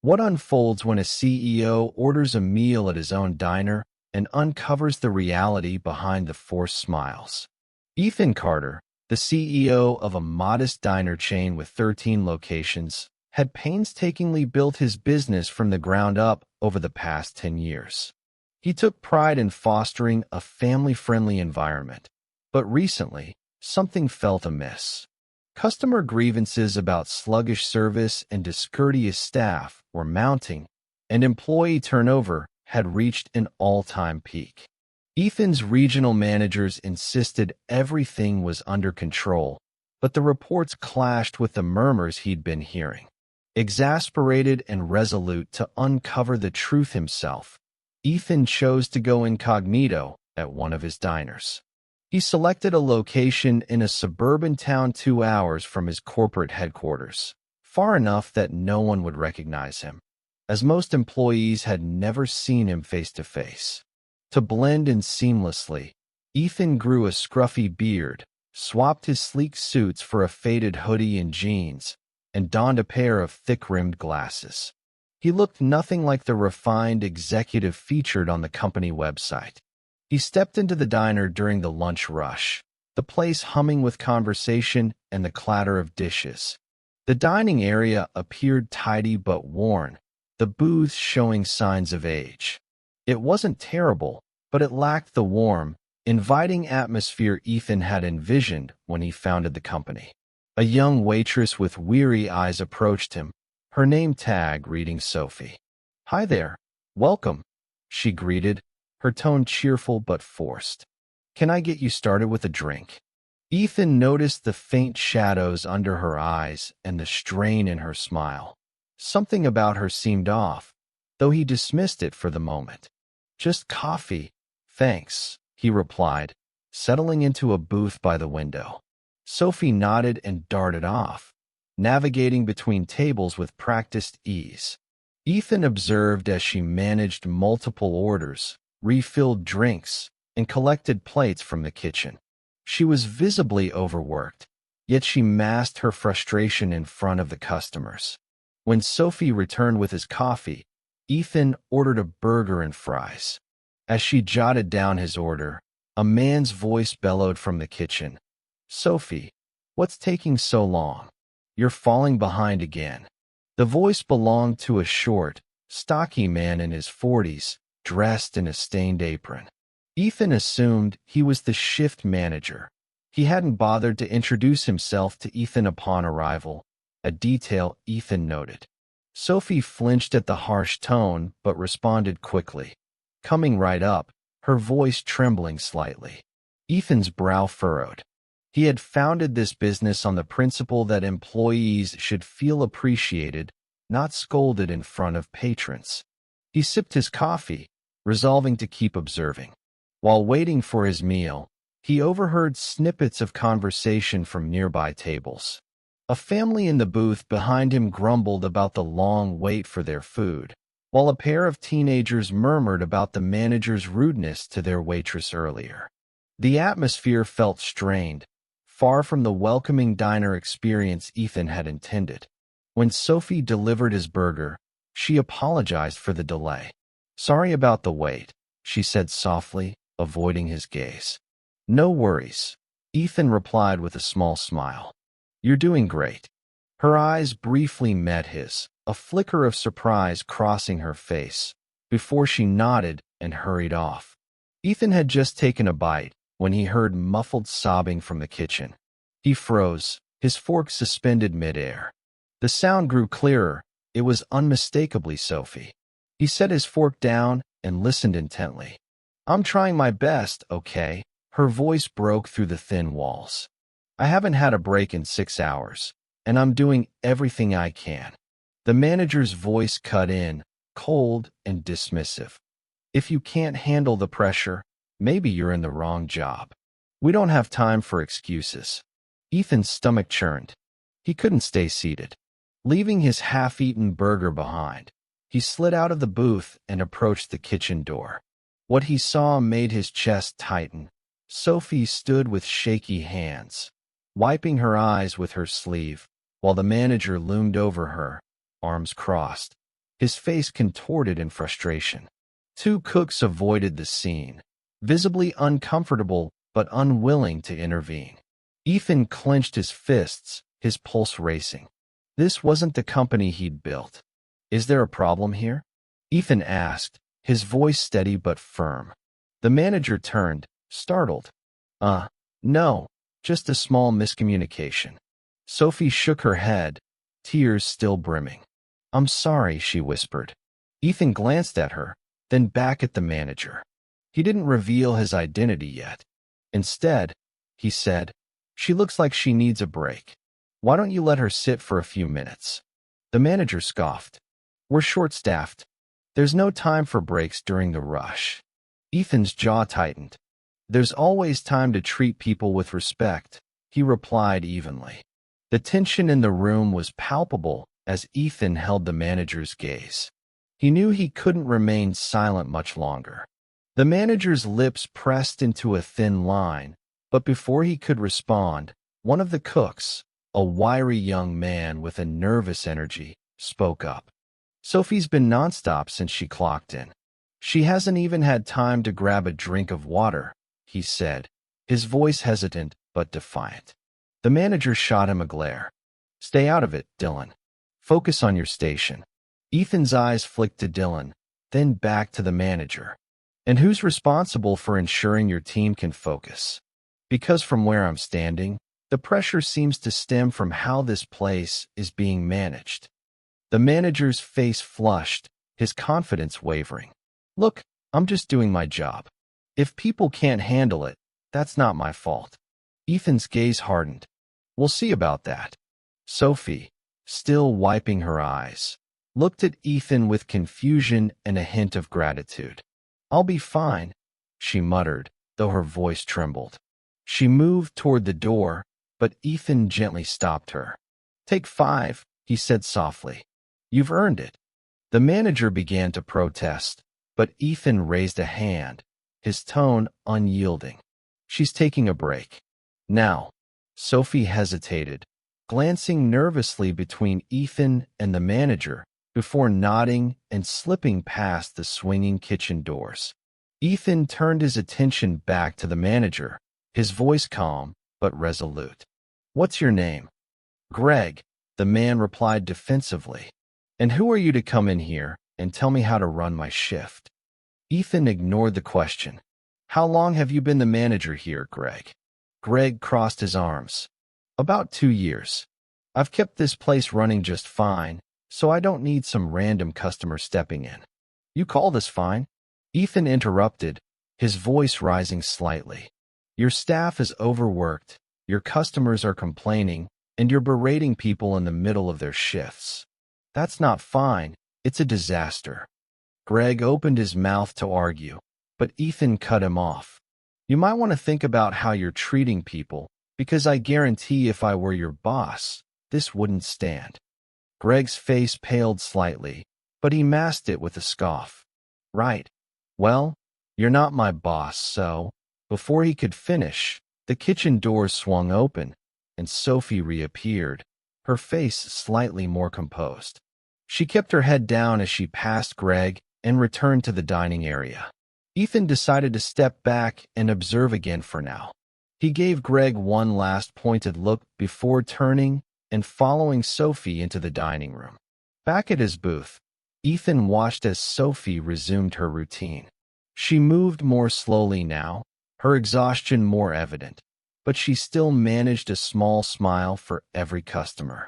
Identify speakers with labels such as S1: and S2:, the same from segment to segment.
S1: What unfolds when a CEO orders a meal at his own diner and uncovers the reality behind the forced smiles? Ethan Carter, the CEO of a modest diner chain with 13 locations, had painstakingly built his business from the ground up over the past 10 years. He took pride in fostering a family-friendly environment, but recently, something felt amiss. Customer grievances about sluggish service and discourteous staff were mounting, and employee turnover had reached an all-time peak. Ethan's regional managers insisted everything was under control, but the reports clashed with the murmurs he'd been hearing. Exasperated and resolute to uncover the truth himself, Ethan chose to go incognito at one of his diners. He selected a location in a suburban town 2 hours from his corporate headquarters, far enough that no one would recognize him, as most employees had never seen him face to face. To blend in seamlessly, Ethan grew a scruffy beard, swapped his sleek suits for a faded hoodie and jeans, and donned a pair of thick-rimmed glasses. He looked nothing like the refined executive featured on the company website. He stepped into the diner during the lunch rush, the place humming with conversation and the clatter of dishes. The dining area appeared tidy but worn, the booths showing signs of age. It wasn't terrible, but it lacked the warm, inviting atmosphere Ethan had envisioned when he founded the company. A young waitress with weary eyes approached him, her name tag reading Sophie. "Hi there. Welcome," she greeted, her tone cheerful but forced. "Can I get you started with a drink?" Ethan noticed the faint shadows under her eyes and the strain in her smile. Something about her seemed off, though he dismissed it for the moment. "Just coffee, thanks," he replied, settling into a booth by the window. Sophie nodded and darted off, navigating between tables with practiced ease. Ethan observed as she managed multiple orders, refilled drinks, and collected plates from the kitchen. She was visibly overworked, yet she masked her frustration in front of the customers. When Sophie returned with his coffee, Ethan ordered a burger and fries. As she jotted down his order, a man's voice bellowed from the kitchen. "Sophie, what's taking so long? You're falling behind again." The voice belonged to a short, stocky man in his 40s, dressed in a stained apron. Ethan assumed he was the shift manager. He hadn't bothered to introduce himself to Ethan upon arrival, a detail Ethan noted. Sophie flinched at the harsh tone but responded quickly, coming right up, her voice trembling slightly. Ethan's brow furrowed. He had founded this business on the principle that employees should feel appreciated, not scolded in front of patrons. He sipped his coffee, resolving to keep observing. While waiting for his meal, he overheard snippets of conversation from nearby tables. A family in the booth behind him grumbled about the long wait for their food, while a pair of teenagers murmured about the manager's rudeness to their waitress earlier. The atmosphere felt strained, far from the welcoming diner experience Ethan had intended. When Sophie delivered his burger, she apologized for the delay. "Sorry about the wait," she said softly, avoiding his gaze. "No worries," Ethan replied with a small smile. "You're doing great." Her eyes briefly met his, a flicker of surprise crossing her face, before she nodded and hurried off. Ethan had just taken a bite when he heard muffled sobbing from the kitchen. He froze, his fork suspended midair. The sound grew clearer. It was unmistakably Sophie. He set his fork down and listened intently. "I'm trying my best, okay?" Her voice broke through the thin walls. "I haven't had a break in 6 hours, and I'm doing everything I can." The manager's voice cut in, cold and dismissive. "If you can't handle the pressure, maybe you're in the wrong job. We don't have time for excuses." Ethan's stomach churned. He couldn't stay seated. Leaving his half-eaten burger behind, he slid out of the booth and approached the kitchen door. What he saw made his chest tighten. Sophie stood with shaky hands, wiping her eyes with her sleeve, while the manager loomed over her, arms crossed. his face contorted in frustration. Two cooks avoided the scene, visibly uncomfortable but unwilling to intervene. Ethan clenched his fists, his pulse racing. This wasn't the company he'd built. "Is there a problem here?" Ethan asked, his voice steady but firm. The manager turned, startled. No, just a small miscommunication." Sophie shook her head, tears still brimming. "I'm sorry," she whispered. Ethan glanced at her, then back at the manager. He didn't reveal his identity yet. Instead, he said, "She looks like she needs a break. Why don't you let her sit for a few minutes?" The manager scoffed. "We're short-staffed. There's no time for breaks during the rush." Ethan's jaw tightened. "There's always time to treat people with respect," he replied evenly. The tension in the room was palpable as Ethan held the manager's gaze. He knew he couldn't remain silent much longer. The manager's lips pressed into a thin line, but before he could respond, one of the cooks, a wiry young man with a nervous energy, spoke up. "Sophie's been nonstop since she clocked in. She hasn't even had time to grab a drink of water," he said, his voice hesitant but defiant. The manager shot him a glare. "Stay out of it, Dylan. Focus on your station." Ethan's eyes flicked to Dylan, then back to the manager. "And who's responsible for ensuring your team can focus? Because from where I'm standing, the pressure seems to stem from how this place is being managed." The manager's face flushed, his confidence wavering. "Look, I'm just doing my job. If people can't handle it, that's not my fault." Ethan's gaze hardened. "We'll see about that." Sophie, still wiping her eyes, looked at Ethan with confusion and a hint of gratitude. "I'll be fine," she muttered, though her voice trembled. She moved toward the door, but Ethan gently stopped her. "Take 5, he said softly. "You've earned it." The manager began to protest, but Ethan raised a hand, his tone unyielding. "She's taking a break. Now." Sophie hesitated, glancing nervously between Ethan and the manager before nodding and slipping past the swinging kitchen doors. Ethan turned his attention back to the manager, his voice calm but resolute. "What's your name?" "Greg," the man replied defensively. "And who are you to come in here and tell me how to run my shift?" Ethan ignored the question. "How long have you been the manager here, Greg?" Greg crossed his arms. "About 2 years. I've kept this place running just fine, so I don't need some random customer stepping in." "You call this fine?" Ethan interrupted, his voice rising slightly. "Your staff is overworked, your customers are complaining, and you're berating people in the middle of their shifts. That's not fine, it's a disaster." Greg opened his mouth to argue, but Ethan cut him off. "You might want to think about how you're treating people, because I guarantee if I were your boss, this wouldn't stand." Greg's face paled slightly, but he masked it with a scoff. "Right. Well, you're not my boss, so..." Before he could finish, the kitchen doors swung open, and Sophie reappeared, her face slightly more composed. She kept her head down as she passed Greg and returned to the dining area. Ethan decided to step back and observe again for now. He gave Greg one last pointed look before turning and following Sophie into the dining room. Back at his booth, Ethan watched as Sophie resumed her routine. She moved more slowly now, her exhaustion more evident, but she still managed a small smile for every customer.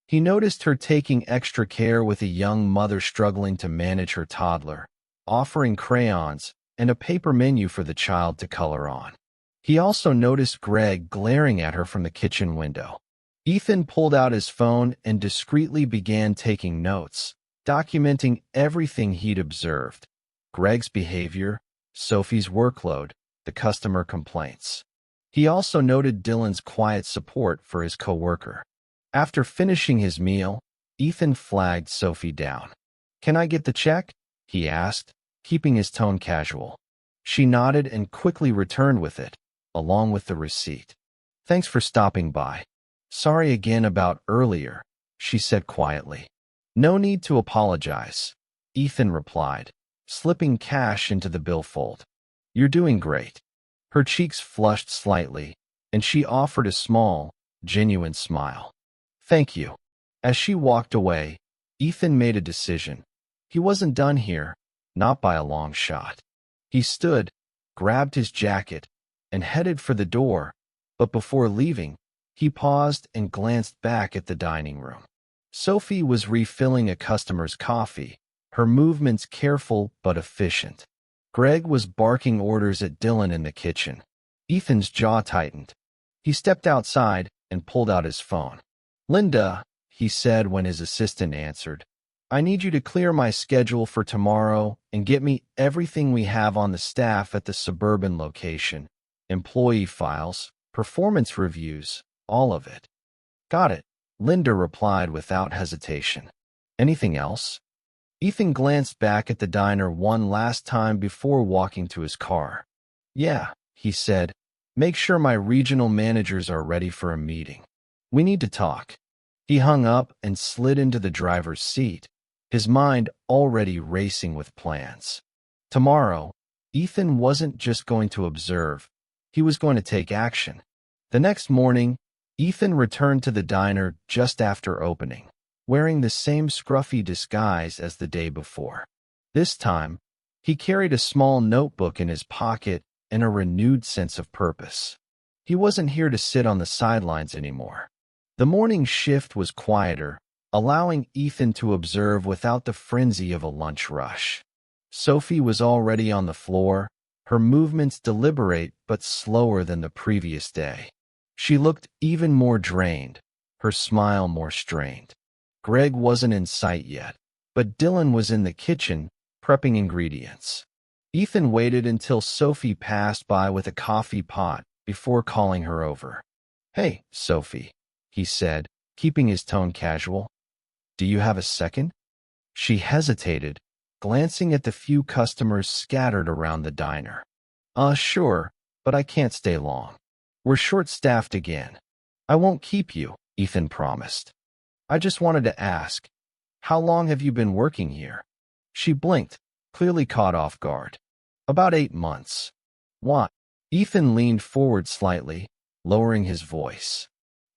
S1: He noticed her taking extra care with a young mother struggling to manage her toddler, offering crayons and a paper menu for the child to color on. He also noticed Greg glaring at her from the kitchen window. Ethan pulled out his phone and discreetly began taking notes, documenting everything he'd observed: Greg's behavior, Sophie's workload, the customer complaints. He also noted Dylan's quiet support for his coworker. After finishing his meal, Ethan flagged Sophie down. "Can I get the check?" he asked, keeping his tone casual. She nodded and quickly returned with it, along with the receipt. "Thanks for stopping by. Sorry again about earlier," she said quietly. No need to apologize, Ethan replied, slipping cash into the billfold. You're doing great. Her cheeks flushed slightly, and she offered a small, genuine smile. Thank you. As she walked away, Ethan made a decision. He wasn't done here, not by a long shot. He stood, grabbed his jacket, and headed for the door, but before leaving, he paused and glanced back at the dining room. Sophie was refilling a customer's coffee, her movements careful but efficient. Greg was barking orders at Dylan in the kitchen. Ethan's jaw tightened. He stepped outside and pulled out his phone. Linda, he said when his assistant answered, I need you to clear my schedule for tomorrow and get me everything we have on the staff at the suburban location. Employee files, performance reviews, all of it. Got it, Linda replied without hesitation. Anything else? Ethan glanced back at the diner one last time before walking to his car. Yeah, he said, make sure my regional managers are ready for a meeting. We need to talk. He hung up and slid into the driver's seat, his mind already racing with plans. Tomorrow, Ethan wasn't just going to observe, he was going to take action. The next morning, Ethan returned to the diner just after opening, wearing the same scruffy disguise as the day before. This time, he carried a small notebook in his pocket and a renewed sense of purpose. He wasn't here to sit on the sidelines anymore. The morning shift was quieter, allowing Ethan to observe without the frenzy of a lunch rush. Sophie was already on the floor, her movements deliberate but slower than the previous day. She looked even more drained, her smile more strained. Greg wasn't in sight yet, but Dylan was in the kitchen, prepping ingredients. Ethan waited until Sophie passed by with a coffee pot before calling her over. Hey, Sophie, he said, keeping his tone casual. Do you have a second? She hesitated, glancing at the few customers scattered around the diner. Sure, but I can't stay long. We're short-staffed again. I won't keep you, Ethan promised. I just wanted to ask, how long have you been working here? She blinked, clearly caught off guard. About 8 months. What? Ethan leaned forward slightly, lowering his voice.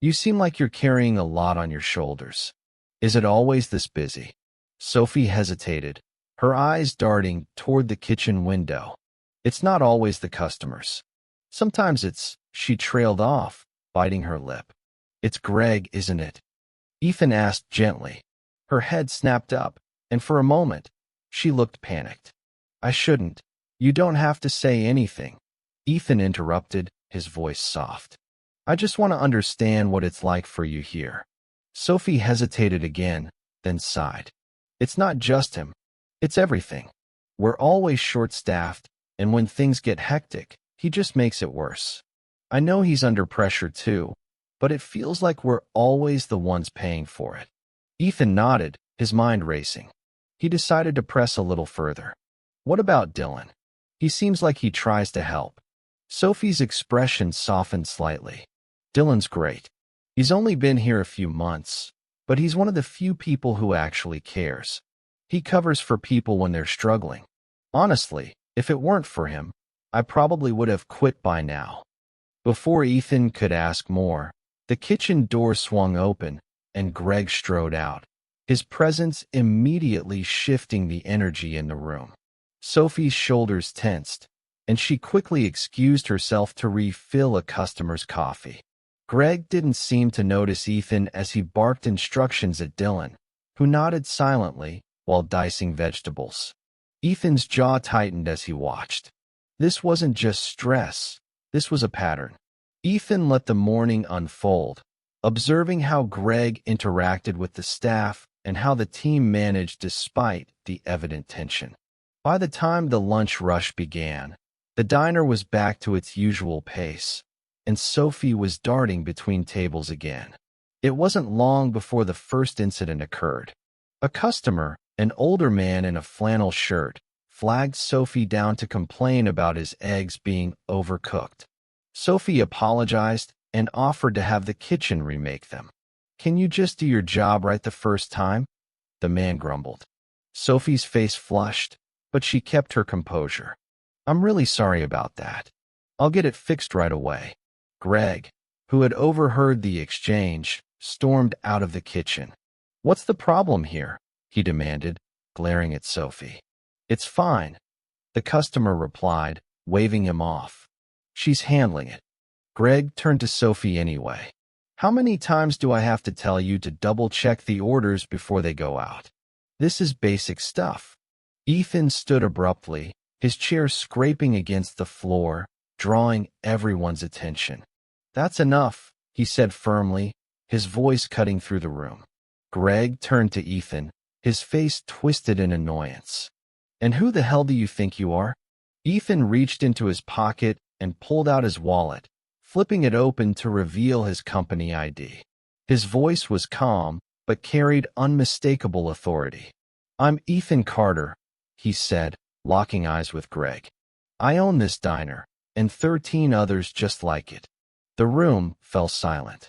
S1: You seem like you're carrying a lot on your shoulders. Is it always this busy? Sophie hesitated, her eyes darting toward the kitchen window. It's not always the customers. Sometimes it's, she trailed off, biting her lip. It's Greg, isn't it? Ethan asked gently. Her head snapped up, and for a moment, she looked panicked. I shouldn't. You don't have to say anything. Ethan interrupted, his voice soft. I just want to understand what it's like for you here. Sophie hesitated again, then sighed. It's not just him. It's everything. We're always short-staffed, and when things get hectic, he just makes it worse. I know he's under pressure too, but it feels like we're always the ones paying for it. Ethan nodded, his mind racing. He decided to press a little further. What about Dylan? He seems like he tries to help. Sophie's expression softened slightly. Dylan's great. He's only been here a few months, but he's one of the few people who actually cares. He covers for people when they're struggling. Honestly, if it weren't for him, I probably would have quit by now. Before Ethan could ask more, the kitchen door swung open, and Greg strode out, his presence immediately shifting the energy in the room. Sophie's shoulders tensed, and she quickly excused herself to refill a customer's coffee. Greg didn't seem to notice Ethan as he barked instructions at Dylan, who nodded silently while dicing vegetables. Ethan's jaw tightened as he watched. This wasn't just stress, this was a pattern. Ethan let the morning unfold, observing how Greg interacted with the staff and how the team managed despite the evident tension. By the time the lunch rush began, the diner was back to its usual pace, and Sophie was darting between tables again. It wasn't long before the first incident occurred. A customer, an older man in a flannel shirt, flagged Sophie down to complain about his eggs being overcooked. Sophie apologized and offered to have the kitchen remake them. Can you just do your job right the first time? the man grumbled. Sophie's face flushed, but she kept her composure. I'm really sorry about that. I'll get it fixed right away. Greg, who had overheard the exchange, stormed out of the kitchen. What's the problem here? He demanded, glaring at Sophie. It's fine, the customer replied, waving him off. She's handling it. Greg turned to Sophie anyway. How many times do I have to tell you to double-check the orders before they go out? This is basic stuff. Ethan stood abruptly, his chair scraping against the floor, drawing everyone's attention. That's enough, he said firmly, his voice cutting through the room. Greg turned to Ethan, his face twisted in annoyance. And who the hell do you think you are? Ethan reached into his pocket and pulled out his wallet, flipping it open to reveal his company ID. His voice was calm, but carried unmistakable authority. I'm Ethan Carter, he said, locking eyes with Greg. I own this diner, and 13 others just like it. The room fell silent.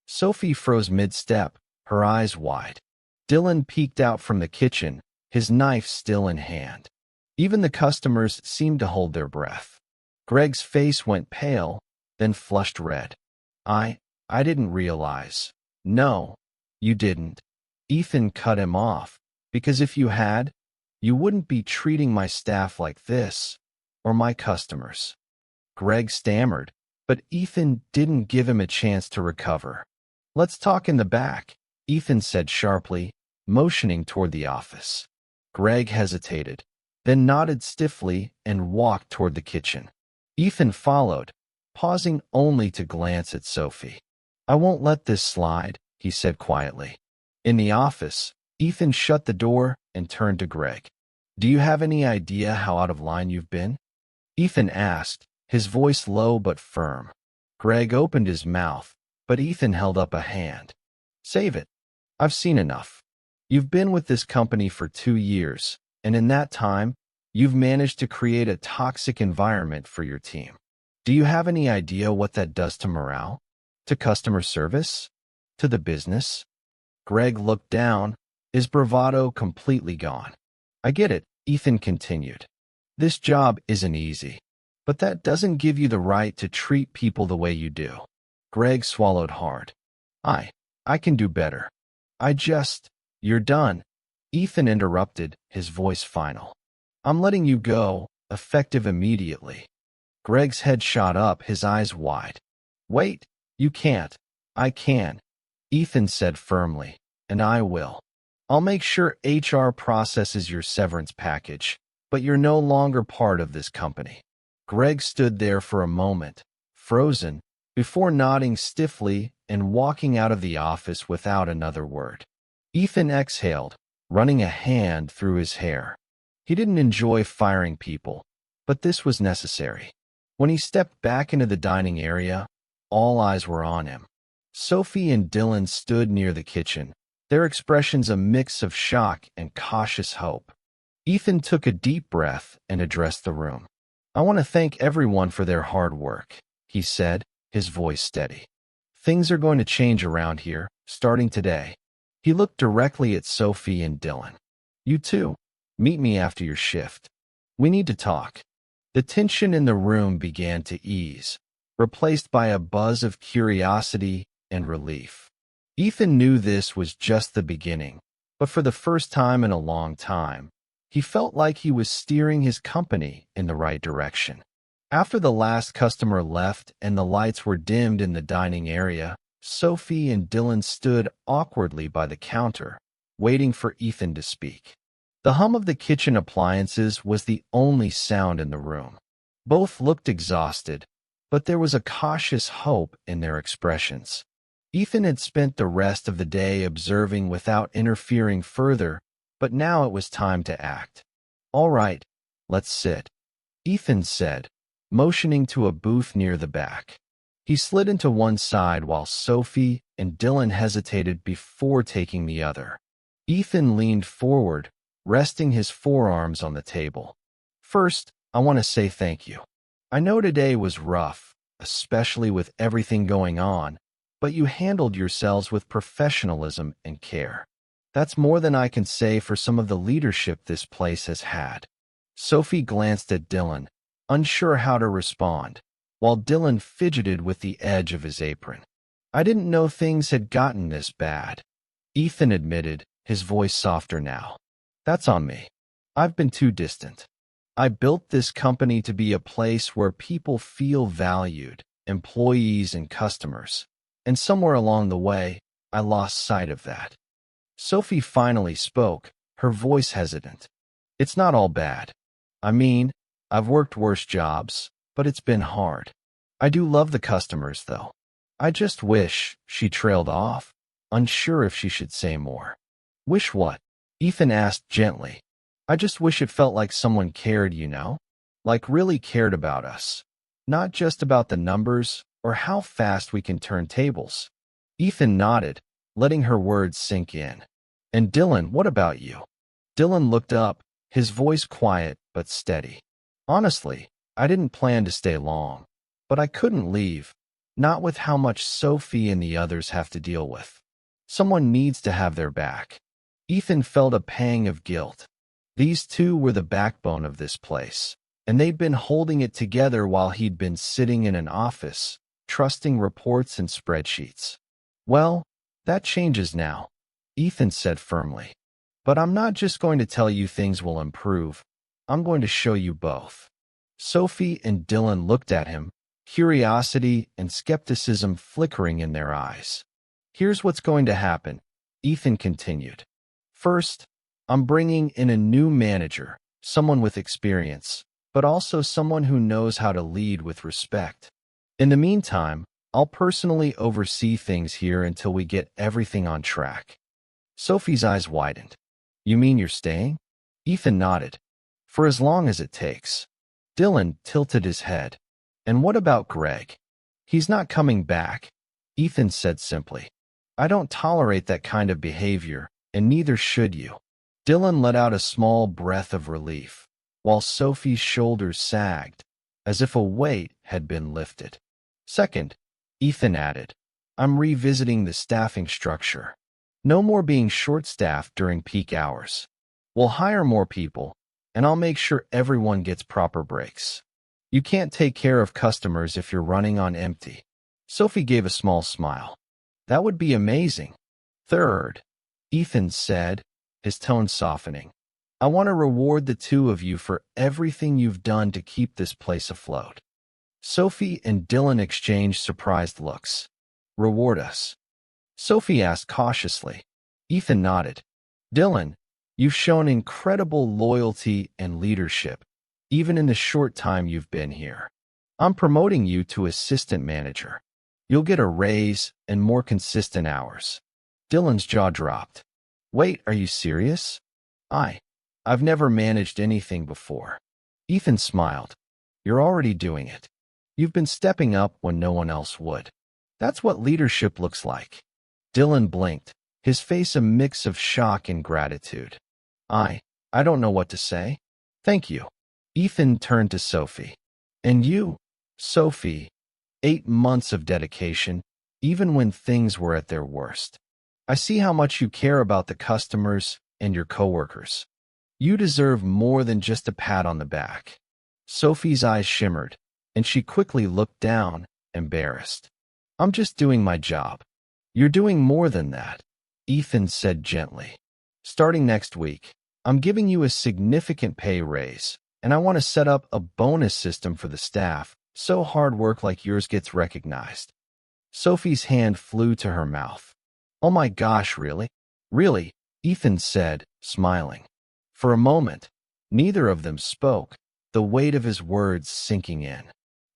S1: Sophie froze mid-step, her eyes wide. Dylan peeked out from the kitchen, his knife still in hand. Even the customers seemed to hold their breath. Greg's face went pale, then flushed red. I didn't realize. No, you didn't. Ethan cut him off, because if you had, you wouldn't be treating my staff like this, or my customers. Greg stammered, but Ethan didn't give him a chance to recover. Let's talk in the back, Ethan said sharply, motioning toward the office. Greg hesitated, then nodded stiffly and walked toward the kitchen. Ethan followed, pausing only to glance at Sophie. I won't let this slide, he said quietly. In the office, Ethan shut the door and turned to Greg. Do you have any idea how out of line you've been? Ethan asked, his voice low but firm. Greg opened his mouth, but Ethan held up a hand. Save it. I've seen enough. You've been with this company for 2 years, and in that time, you've managed to create a toxic environment for your team. Do you have any idea what that does to morale? To customer service? To the business? Greg looked down, his bravado completely gone. I get it, Ethan continued. This job isn't easy, but that doesn't give you the right to treat people the way you do. Greg swallowed hard. I can do better. You're done. Ethan interrupted, his voice final. I'm letting you go, effective immediately. Greg's head shot up, his eyes wide. Wait, you can't. I can, Ethan said firmly, and I will. I'll make sure HR processes your severance package, but you're no longer part of this company. Greg stood there for a moment, frozen, before nodding stiffly and walking out of the office without another word. Ethan exhaled, running a hand through his hair. He didn't enjoy firing people, but this was necessary. When he stepped back into the dining area, all eyes were on him. Sophie and Dylan stood near the kitchen, their expressions a mix of shock and cautious hope. Ethan took a deep breath and addressed the room. I want to thank everyone for their hard work, he said, his voice steady. Things are going to change around here, starting today. He looked directly at Sophie and Dylan. You two, meet me after your shift. We need to talk. The tension in the room began to ease, replaced by a buzz of curiosity and relief. Ethan knew this was just the beginning, but for the first time in a long time, he felt like he was steering his company in the right direction. After the last customer left and the lights were dimmed in the dining area, Sophie and Dylan stood awkwardly by the counter, waiting for Ethan to speak. The hum of the kitchen appliances was the only sound in the room. Both looked exhausted, but there was a cautious hope in their expressions. Ethan had spent the rest of the day observing without interfering further, but now it was time to act. All right, let's sit, Ethan said, motioning to a booth near the back. He slid into one side while Sophie and Dylan hesitated before taking the other. Ethan leaned forward, resting his forearms on the table. First, I want to say thank you. I know today was rough, especially with everything going on, but you handled yourselves with professionalism and care. That's more than I can say for some of the leadership this place has had. Sophie glanced at Dylan, unsure how to respond, while Dylan fidgeted with the edge of his apron. I didn't know things had gotten this bad, Ethan admitted, his voice softer now. That's on me. I've been too distant. I built this company to be a place where people feel valued, employees and customers, and somewhere along the way, I lost sight of that. Sophie finally spoke, her voice hesitant. It's not all bad. I mean, I've worked worse jobs, but it's been hard. I do love the customers, though. I just wish, she trailed off, unsure if she should say more. Wish what? Ethan asked gently. I just wish it felt like someone cared, you know? Like really cared about us. Not just about the numbers or how fast we can turn tables. Ethan nodded, letting her words sink in. And Dylan, what about you? Dylan looked up, his voice quiet but steady. Honestly, I didn't plan to stay long, but I couldn't leave, not with how much Sophie and the others have to deal with. Someone needs to have their back. Ethan felt a pang of guilt. These two were the backbone of this place, and they'd been holding it together while he'd been sitting in an office, trusting reports and spreadsheets. Well, that changes now, Ethan said firmly. But I'm not just going to tell you things will improve. I'm going to show you both. Sophie and Dylan looked at him, curiosity and skepticism flickering in their eyes. Here's what's going to happen, Ethan continued. First, I'm bringing in a new manager, someone with experience, but also someone who knows how to lead with respect. In the meantime, I'll personally oversee things here until we get everything on track. Sophie's eyes widened. You mean you're staying? Ethan nodded. For as long as it takes. Dylan tilted his head. And what about Greg? He's not coming back, Ethan said simply. I don't tolerate that kind of behavior, and neither should you. Dylan let out a small breath of relief, while Sophie's shoulders sagged, as if a weight had been lifted. Second, Ethan added, I'm revisiting the staffing structure. No more being short-staffed during peak hours. We'll hire more people, and I'll make sure everyone gets proper breaks. You can't take care of customers if you're running on empty. Sophie gave a small smile. That would be amazing. Third, Ethan said, his tone softening. I want to reward the two of you for everything you've done to keep this place afloat. Sophie and Dylan exchanged surprised looks. Reward us? Sophie asked cautiously. Ethan nodded. Dylan, you've shown incredible loyalty and leadership, even in the short time you've been here. I'm promoting you to assistant manager. You'll get a raise and more consistent hours. Dylan's jaw dropped. Wait, are you serious? I've never managed anything before. Ethan smiled. You're already doing it. You've been stepping up when no one else would. That's what leadership looks like. Dylan blinked, his face a mix of shock and gratitude. I don't know what to say. Thank you. Ethan turned to Sophie. And you, Sophie, 8 months of dedication, even when things were at their worst. I see how much you care about the customers and your coworkers. You deserve more than just a pat on the back. Sophie's eyes shimmered, and she quickly looked down, embarrassed. I'm just doing my job. You're doing more than that, Ethan said gently. Starting next week, I'm giving you a significant pay raise, and I want to set up a bonus system for the staff so hard work like yours gets recognized. Sophie's hand flew to her mouth. Oh my gosh, really? Really? Ethan said, smiling. For a moment, neither of them spoke, the weight of his words sinking in.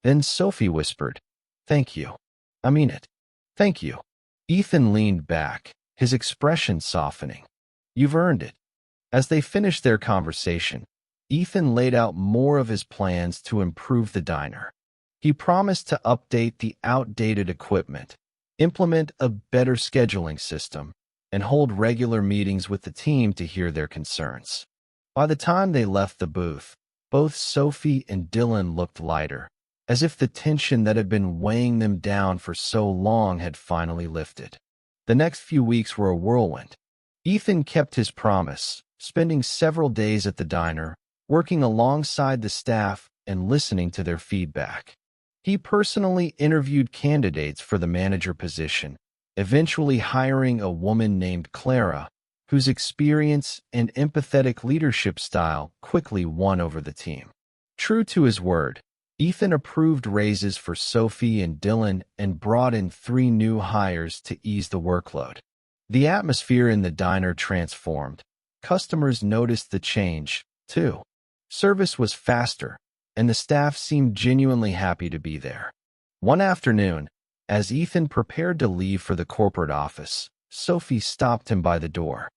S1: Then Sophie whispered, Thank you. I mean it. Thank you. Ethan leaned back, his expression softening. You've earned it. As they finished their conversation, Ethan laid out more of his plans to improve the diner. He promised to update the outdated equipment, implement a better scheduling system, and hold regular meetings with the team to hear their concerns. By the time they left the booth, both Sophie and Dylan looked lighter, as if the tension that had been weighing them down for so long had finally lifted. The next few weeks were a whirlwind. Ethan kept his promise, spending several days at the diner, working alongside the staff and listening to their feedback. He personally interviewed candidates for the manager position, eventually hiring a woman named Clara, whose experience and empathetic leadership style quickly won over the team. True to his word, Ethan approved raises for Sophie and Dylan and brought in 3 new hires to ease the workload. The atmosphere in the diner transformed. Customers noticed the change, too. Service was faster, and the staff seemed genuinely happy to be there. One afternoon, as Ethan prepared to leave for the corporate office, Sophie stopped him by the door.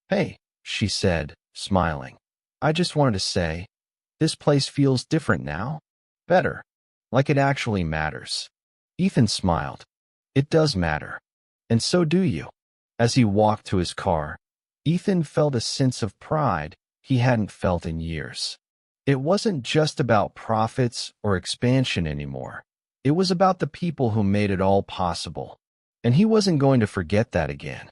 S1: "Hey," she said, smiling. "I just wanted to say, this place feels different now. Better. Like it actually matters." Ethan smiled. "It does matter. And so do you." As he walked to his car, Ethan felt a sense of pride he hadn't felt in years. It wasn't just about profits or expansion anymore. It was about the people who made it all possible. And he wasn't going to forget that again.